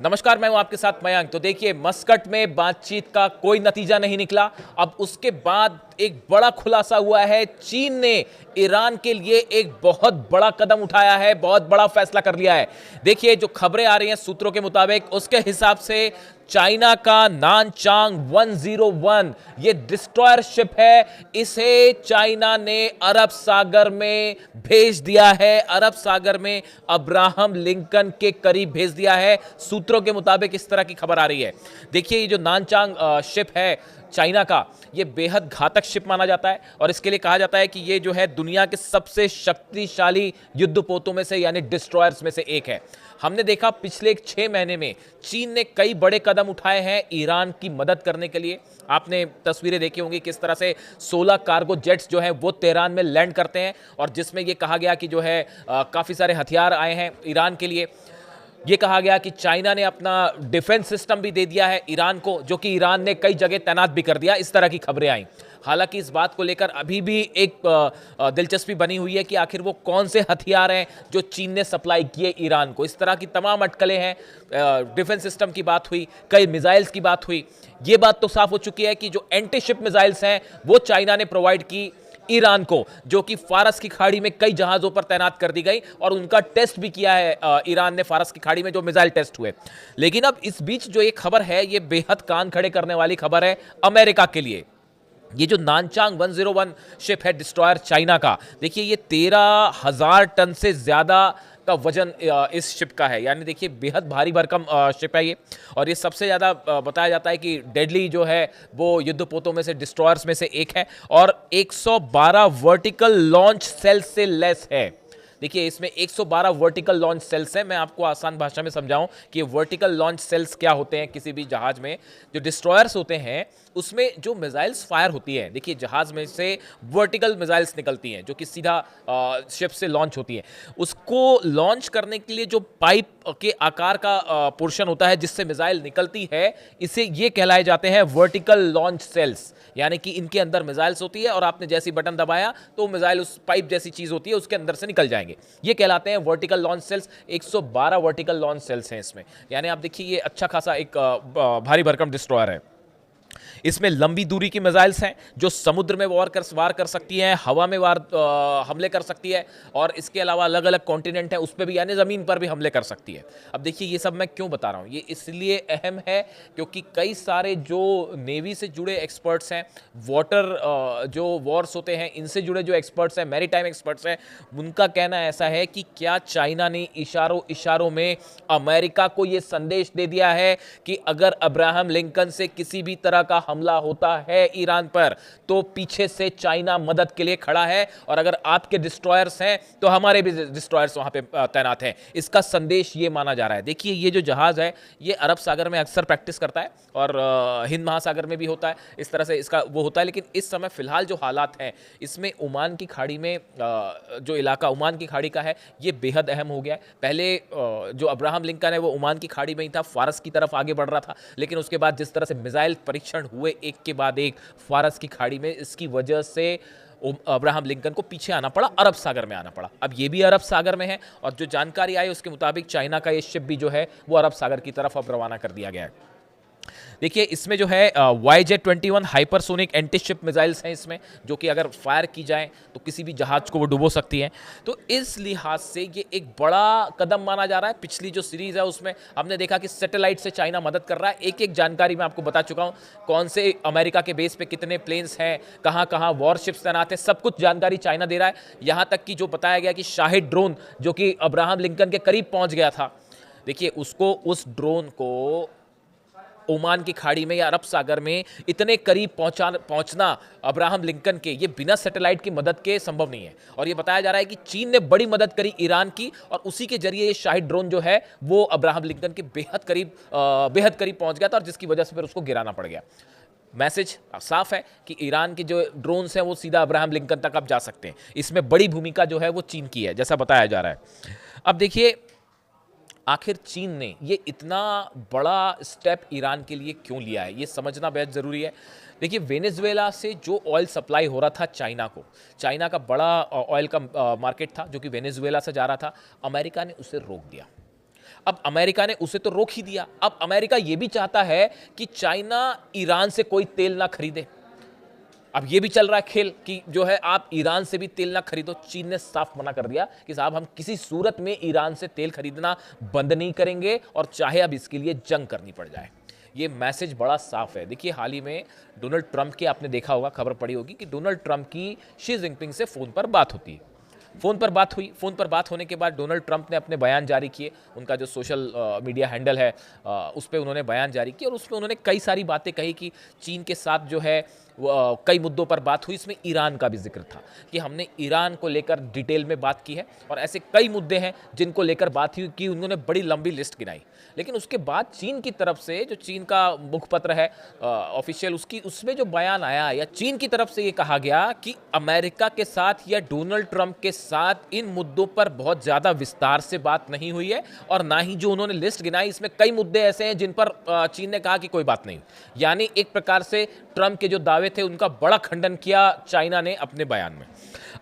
नमस्कार, मैं हूं आपके साथ मयंक। तो देखिए, मस्कट में बातचीत का कोई नतीजा नहीं निकला। अब उसके बाद एक बड़ा खुलासा हुआ है। चीन ने ईरान के लिए एक बहुत बड़ा कदम उठाया है, बहुत बड़ा फैसला कर लिया है। देखिए, जो खबरें आ रही हैं सूत्रों के मुताबिक, उसके हिसाब से चाइना का नानचांग 101 ये डिस्ट्रॉयर शिप है। इसे चाइना ने अरब सागर में भेज दिया है, अरब सागर में अब्राहम लिंकन के करीब भेज दिया है। सूत्रों के मुताबिक इस तरह की खबर आ रही है। देखिए, ये जो नानचांग शिप है चाइना का, ये बेहद घातक शिप माना जाता है और इसके लिए कहा जाता है कि ये जो है दुनिया के सबसे शक्तिशाली युद्धपोतों में से यानी डिस्ट्रॉयर्स में से एक है। हमने देखा पिछले 6 महीने में चीन ने कई बड़े कदम उठाए हैं ईरान की मदद करने के लिए। आपने तस्वीरें देखी होंगी किस तरह से 16 कार्गो जेट्स जो हैं वो तेहरान में लैंड करते हैं और जिसमें ये कहा गया कि जो है काफ़ी सारे हथियार आए हैं ईरान के लिए। ये कहा गया कि चाइना ने अपना डिफेंस सिस्टम भी दे दिया है ईरान को, जो कि ईरान ने कई जगह तैनात भी कर दिया। इस तरह की खबरें आई। हालांकि इस बात को लेकर अभी भी एक दिलचस्पी बनी हुई है कि आखिर वो कौन से हथियार हैं जो चीन ने सप्लाई किए ईरान को। इस तरह की तमाम अटकलें हैं। डिफेंस सिस्टम की बात हुई, कई मिसाइल्स की बात हुई। ये बात तो साफ हो चुकी है कि जो एंटी शिप मिसाइल्स हैं वो चाइना ने प्रोवाइड की ईरान को, जो कि फारस की खाड़ी में कई जहाजों पर तैनात कर दी गई और उनका टेस्ट भी किया है ईरान ने फारस की खाड़ी में, जो मिसाइल टेस्ट हुए। लेकिन अब इस बीच जो ये खबर है, ये बेहद कान खड़े करने वाली खबर है अमेरिका के लिए। ये जो नानचांग 101 शिप है डिस्ट्रॉयर चाइना का, देखिए ये 13,000 टन से ज्यादा का वजन इस शिप का है। यानी देखिए बेहद भारी भरकम शिप है ये। और ये सबसे ज़्यादा बताया जाता है कि डेडली जो है वो युद्धपोतों में से, डिस्ट्रॉयर्स में से एक है और 112 वर्टिकल लॉन्च सेल से लेस है। देखिए, इसमें 112 वर्टिकल लॉन्च सेल्स हैं। मैं आपको आसान भाषा में समझाऊं कि वर्टिकल लॉन्च सेल्स क्या होते हैं। किसी भी जहाज में जो डिस्ट्रॉयर्स होते हैं उसमें जो मिसाइल्स फायर होती है, देखिए जहाज में से वर्टिकल मिसाइल्स निकलती हैं जो कि सीधा शिप से लॉन्च होती है। उसको लॉन्च करने के लिए जो पाइप के आकार का पोर्शन होता है जिससे मिसाइल निकलती है, इसे ये कहलाए जाते हैं वर्टिकल लॉन्च सेल्स। यानी कि इनके अंदर मिसाइल्स होती है और आपने जैसी बटन दबाया तो मिसाइल उस पाइप जैसी चीज होती है उसके अंदर से निकल जाएंगे। ये कहलाते हैं vertical launch cells. 112 vertical launch cells हैं इसमें। यानी आप देखिए ये अच्छा खासा एक भारी भरकम डिस्ट्रॉयर है। इसमें लंबी दूरी की मिसाइल्स हैं जो समुद्र में वार कर सकती हैं, हवा में हमले कर सकती है और इसके अलावा अलग अलग कॉन्टिनेंट है उस पर भी, यानी ज़मीन पर भी हमले कर सकती है। अब देखिए ये सब मैं क्यों बता रहा हूँ, ये इसलिए अहम है क्योंकि कई सारे जो नेवी से जुड़े एक्सपर्ट्स हैं, वाटर जो वॉर्स होते हैं इनसे जुड़े जो एक्सपर्ट्स हैं, मैरीटाइम एक्सपर्ट्स हैं, उनका कहना ऐसा है कि क्या चाइना ने इशारों इशारों में अमेरिका को ये संदेश दे दिया है कि अगर अब्राहम लिंकन से किसी भी तरह का हमला होता है ईरान पर तो पीछे से चाइना मदद के लिए खड़ा है और अगर आपके डिस्ट्रॉयर्स हैं तो हमारे भी डिस्ट्रॉयर्स वहां पे तैनात हैं। इसका संदेश ये माना जा रहा है। देखिए ये जो जहाज है ये अरब सागर में अक्सर प्रैक्टिस करता है और हिंद महासागर में भी होता है, इस तरह से इसका वो होता है। लेकिन इस समय फिलहाल जो हालात हैं इसमें ओमान की खाड़ी में जो इलाका ओमान की खाड़ी का है ये बेहद अहम हो गया है। पहले जो अब्राहम लिंकन है वो ओमान की खाड़ी में ही था, फारस की तरफ आगे बढ़ रहा था, लेकिन उसके बाद जिस तरह से मिसाइल परीक्षण हुए एक के बाद एक फारस की खाड़ी में, इसकी वजह से अब्राहम लिंकन को पीछे आना पड़ा, अरब सागर में आना पड़ा। अब ये भी अरब सागर में है और जो जानकारी आई उसके मुताबिक चाइना का ये शिप भी जो है वो अरब सागर की तरफ अब रवाना कर दिया गया है। देखिए इसमें जो है YJ-21 hypersonic anti ship missiles हैं इसमें, जो कि अगर फायर की जाए तो किसी भी जहाज को वो डुबो सकती हैं। तो इस लिहाज से ये एक बड़ा कदम माना जा रहा है। पिछली जो सीरीज है उसमें हमने देखा कि सैटेलाइट से चाइना मदद कर रहा है। एक एक जानकारी मैं आपको बता चुका हूँ, कौन से अमेरिका के बेस पे कितने प्लेन्स हैं, कहाँ कहाँ वॉरशिप्स तैनात हैं, सब कुछ जानकारी चाइना दे रहा है। यहाँ तक कि जो बताया गया कि शाहिद ड्रोन जो कि अब्राहम लिंकन के करीब पहुँच गया था, देखिए उसको, उस ड्रोन को ओमान की खाड़ी में या अरब सागर में इतने करीब पहुंचना अब्राहम लिंकन के, ये बिना सैटेलाइट की मदद के संभव नहीं है। और ये बताया जा रहा है कि चीन ने बड़ी मदद करी ईरान की और उसी के जरिए ये शाहिद ड्रोन जो है वो अब्राहम लिंकन के बेहद करीब पहुंच गया था और जिसकी वजह से फिर उसको गिराना पड़ गया। मैसेज साफ है कि ईरान के जो ड्रोन्स हैं वो सीधा अब्राहम लिंकन तक अब जा सकते हैं। इसमें बड़ी भूमिका जो है वो चीन की है, जैसा बताया जा रहा है। अब देखिए आखिर चीन ने ये इतना बड़ा स्टेप ईरान के लिए क्यों लिया है, ये समझना बेहद ज़रूरी है। देखिए वेनेजुएला से जो ऑयल सप्लाई हो रहा था चाइना को, चाइना का बड़ा ऑयल का मार्केट था जो कि वेनेजुएला से जा रहा था, अमेरिका ने उसे रोक दिया। अब अमेरिका ने उसे तो रोक ही दिया। अब अमेरिका यह भी चाहता है कि चाइना ईरान से कोई तेल ना खरीदे। अब ये भी चल रहा है खेल कि जो है आप ईरान से भी तेल ना खरीदो। चीन ने साफ मना कर दिया कि साहब हम किसी सूरत में ईरान से तेल खरीदना बंद नहीं करेंगे, और चाहे अब इसके लिए जंग करनी पड़ जाए। ये मैसेज बड़ा साफ है। देखिए, हाल ही में डोनाल्ड ट्रंप की आपने देखा होगा, खबर पड़ी होगी कि डोनाल्ड ट्रंप की शी जिनपिंग से फोन पर बात होती है। फोन पर बात हुई। फोन पर बात होने के बाद डोनाल्ड ट्रंप ने अपने बयान जारी किए। उनका जो सोशल मीडिया हैंडल है उस पर उन्होंने बयान जारी किया, और उसमें उन्होंने कई सारी बातें कही कि चीन के साथ जो है कई मुद्दों पर बात हुई। इसमें ईरान का भी जिक्र था कि हमने ईरान को लेकर डिटेल में बात की है, और ऐसे कई मुद्दे हैं जिनको लेकर बात हुई कि उन्होंने बड़ी लंबी लिस्ट गिनाई। लेकिन उसके बाद चीन की तरफ से, जो चीन का मुखपत्र है ऑफिशियल, उसमें जो बयान आया या चीन की तरफ से ये कहा गया कि अमेरिका के साथ या डोनाल्ड ट्रंप के साथ इन मुद्दों पर बहुत ज़्यादा विस्तार से बात नहीं हुई है, और ना ही जो उन्होंने लिस्ट गिनाई इसमें कई मुद्दे ऐसे हैं जिन पर चीन ने कहा कि कोई बात नहीं। यानी एक प्रकार से ट्रंप के जो दावे थे उनका बड़ा खंडन किया चाइना ने अपने बयान में।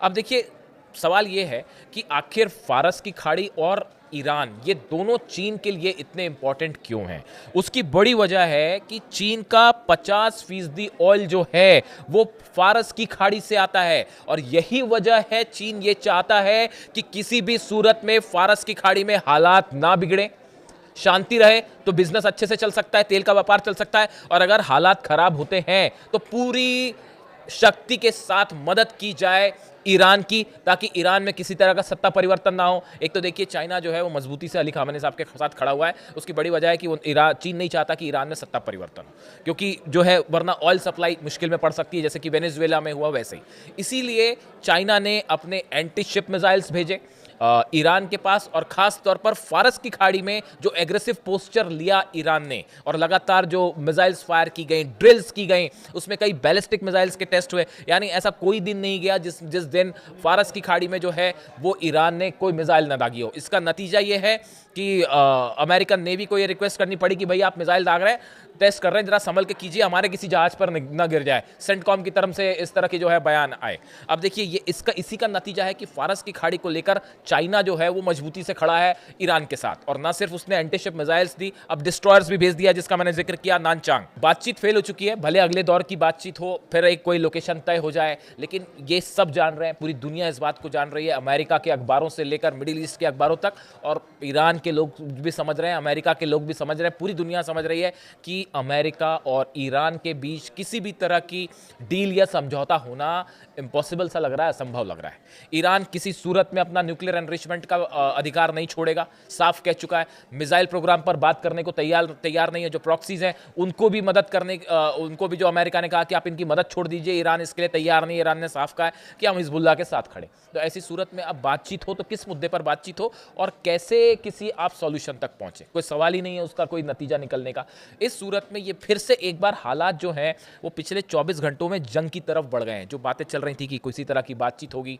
अब देखिए, सवाल यह है कि आखिर फारस की खाड़ी और ईरान, ये दोनों चीन के लिए इतने इंपॉर्टेंट क्यों हैं? उसकी बड़ी वजह है कि चीन का 50% ऑयल जो है वो फारस की खाड़ी से आता है, और यही वजह है चीन ये चाहता है कि किसी भी सूरत में फारस की खाड़ी में हालात ना बिगड़े, शांति रहे, तो बिजनेस अच्छे से चल सकता है, तेल का व्यापार चल सकता है। और अगर हालात खराब होते हैं तो पूरी शक्ति के साथ मदद की जाए ईरान की, ताकि ईरान में किसी तरह का सत्ता परिवर्तन ना हो। एक तो देखिए, चाइना जो है वो मजबूती से अली खामेनी साहब के साथ खड़ा हुआ है। उसकी बड़ी वजह है कि वो चीन नहीं चाहता कि ईरान में सत्ता परिवर्तन हो, क्योंकि जो है वरना ऑयल सप्लाई मुश्किल में पड़ सकती है, जैसे कि वेनेजुएला में हुआ वैसे ही। इसीलिए चाइना ने अपने एंटी शिप मिसाइल्स भेजे ईरान के पास, और खास तौर पर फारस की खाड़ी में जो एग्रेसिव पोस्चर लिया ईरान ने, और लगातार जो मिसाइल्स फायर की गई, ड्रिल्स की गई, उसमें कई बैलिस्टिक मिसाइल्स के टेस्ट हुए। यानी ऐसा कोई दिन नहीं गया जिस दिन फारस की खाड़ी में जो है वो ईरान ने कोई मिसाइल न दागी हो। इसका नतीजा ये है कि अमेरिकन नेवी को ये रिक्वेस्ट करनी पड़ी कि भाई आप मिसाइल दाग रहे हैं, टेस्ट कर रहे हैं, जरा संभल के कीजिए, हमारे किसी जहाज पर न गिर जाए। सेंटकॉम की तरफ से इस तरह की जो है बयान आए। अब देखिए, ये इसी का नतीजा है कि फारस की खाड़ी को लेकर चाइना जो है वो मजबूती से खड़ा है ईरान के साथ, और ना सिर्फ उसने एंटीशिप मिसाइल्स दी, अब डिस्ट्रॉयर्स भी भेज दिया, जिसका मैंने जिक्र किया, नानचांग। बातचीत फेल हो चुकी है, भले अगले दौर की बातचीत हो, फिर एक कोई लोकेशन तय हो जाए, लेकिन ये सब जान रहे हैं, पूरी दुनिया इस बात को जान रही है, अमेरिका के अखबारों से लेकर मिडिल ईस्ट के अखबारों तक, और ईरान के लोग भी समझ रहे हैं, अमेरिका के लोग भी समझ रहे हैं, पूरी दुनिया समझ रही है कि अमेरिका और ईरान के बीच किसी भी तरह की डील या समझौता होना इम्पॉसिबल सा लग रहा है, असंभव लग रहा है। ईरान किसी सूरत में अपना न्यूक्लियर एनरिचमेंट का अधिकार नहीं छोड़ेगा, साफ कह चुका है। मिसाइल प्रोग्राम पर बात करने को तैयार नहीं है। जो प्रॉक्सीज हैं उनको भी मदद करने, उनको भी जो अमेरिका ने कहा कि आप इनकी मदद छोड़ दीजिए, ईरान इसके लिए तैयार नहीं। ईरान ने साफ कहा है कि हम हिजबुल्लाह के साथ खड़े। तो ऐसी सूरत में अब बातचीत हो तो किस मुद्दे पर बातचीत हो और कैसे किसी आप सॉल्यूशन तक पहुंचे, कोई सवाल ही नहीं है उसका कोई नतीजा निकलने का। इस सूरत में ये फिर से एक बार हालात जो हैं वो पिछले 24 घंटों में जंग की तरफ बढ़ गए हैं। जो बातें चल रही थी कि किसी तरह की बातचीत होगी,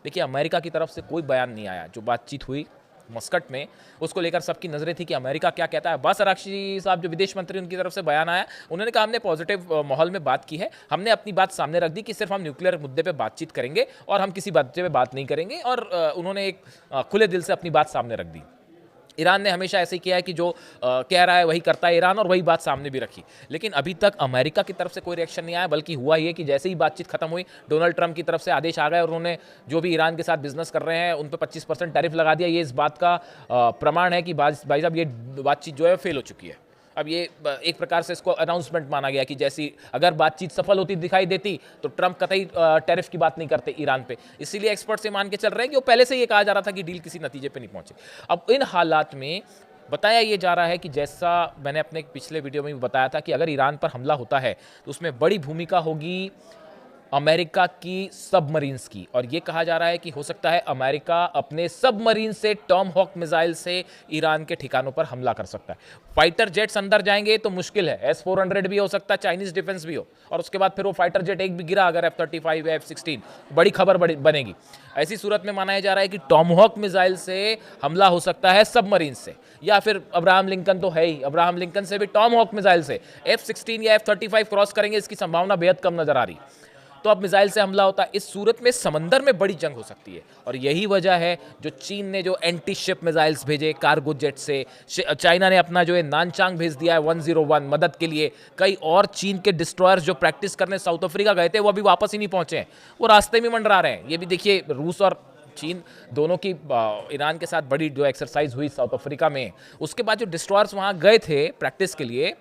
देखिए अमेरिका की तरफ से कोई बयान नहीं आया। जो बातचीत हुई मस्कट में, उसको लेकर सबकी नजरें थी कि अमेरिका क्या कहता है। अब्बास अरागची साहब जो विदेश मंत्री, उनकी तरफ से बयान आया, उन्होंने कहा हमने पॉजिटिव माहौल में बात की है, हमने अपनी बात सामने रख दी कि सिर्फ हम न्यूक्लियर मुद्दे पे बातचीत करेंगे और हम किसी मुद्दे पे बात नहीं करेंगे, और उन्होंने एक खुले दिल से अपनी बात सामने रख दी। ईरान ने हमेशा ऐसे ही किया है कि जो कह रहा है वही करता है ईरान, और वही बात सामने भी रखी। लेकिन अभी तक अमेरिका की तरफ से कोई रिएक्शन नहीं आया, बल्कि हुआ ये कि जैसे ही बातचीत खत्म हुई, डोनाल्ड ट्रंप की तरफ से आदेश आ गए और उन्होंने जो भी ईरान के साथ बिजनेस कर रहे हैं उन पर 25% टैरिफ लगा दिया। ये इस बात का प्रमाण है कि भाई साहब ये बातचीत जो है फेल हो चुकी है। अब ये एक प्रकार से इसको अनाउंसमेंट माना गया कि जैसी अगर बातचीत सफल होती दिखाई देती तो ट्रंप कतई टैरिफ की बात नहीं करते ईरान पे। इसीलिए एक्सपर्ट से मान के चल रहे हैं कि वो पहले से ये कहा जा रहा था कि डील किसी नतीजे पे नहीं पहुंचे। अब इन हालात में बताया ये जा रहा है कि जैसा मैंने अपने पिछले वीडियो में भी बताया था कि अगर ईरान पर हमला होता है तो उसमें बड़ी भूमिका होगी अमेरिका की सबमरीन्स की, और ये कहा जा रहा है कि हो सकता है अमेरिका अपने सबमरीन से टॉम हॉक मिसाइल से ईरान के ठिकानों पर हमला कर सकता है। फाइटर जेट्स अंदर जाएंगे तो मुश्किल है, S-400 भी हो सकता है, चाइनीज डिफेंस भी हो, और उसके बाद फिर वो फाइटर जेट एक भी गिरा अगर F-35 या F-16, बड़ी खबर बनेगी। ऐसी सूरत में माना जा रहा है कि टॉम हॉक मिसाइल से हमला हो सकता है सबमरीन से, या फिर अब्राहम लिंकन तो है ही, अब्राहम लिंकन से भी टॉम हॉक मिसाइल से F-16 या F-35 क्रॉस करेंगे, इसकी संभावना बेहद कम नजर आ रही। तो अब मिसाइल से हमला होता। इस सूरत में समंदर में बड़ी जंग हो सकती है और यही वजह है जो चीन ने जो एंटी शिप मिसाइल्स भेजे कार्गो जेट से, चाइना ने अपना जो है नानचांग भेज दिया है 101 मदद के लिए। कई और चीन के डिस्ट्रॉयर्स जो प्रैक्टिस करने साउथ अफ्रीका गए थे वो अभी वापस ही नहीं पहुंचे हैं, वो रास्ते में मंडरा रहे हैं। ये भी देखिए रूस और चीन दोनों की ईरान के साथ बड़ी जो एक्सरसाइज हुई साउथ अफ्रीका में, उसके बाद जो डिस्ट्रॉयर्स वहां गए थे प्रैक्टिस के लिए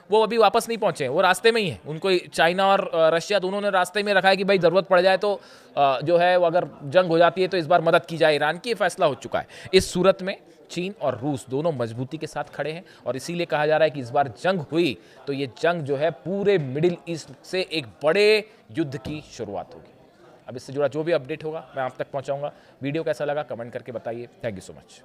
वो अभी वापस नहीं पहुंचे, वो रास्ते में ही है। उनको चाइना और रशिया दोनों ने रास्ते में रखा है कि भाई ज़रूरत पड़ जाए तो जो है वो अगर जंग हो जाती है तो इस बार मदद की जाए ईरान की, फैसला हो चुका है। इस सूरत में चीन और रूस दोनों मजबूती के साथ खड़े हैं और इसीलिए कहा जा रहा है कि इस बार जंग हुई तो ये जंग जो है पूरे मिडिल ईस्ट से एक बड़े युद्ध की शुरुआत होगी। अब इससे जुड़ा जो भी अपडेट होगा मैं आप तक पहुंचाऊंगा। वीडियो कैसा लगा कमेंट करके बताइए। Thank you so much.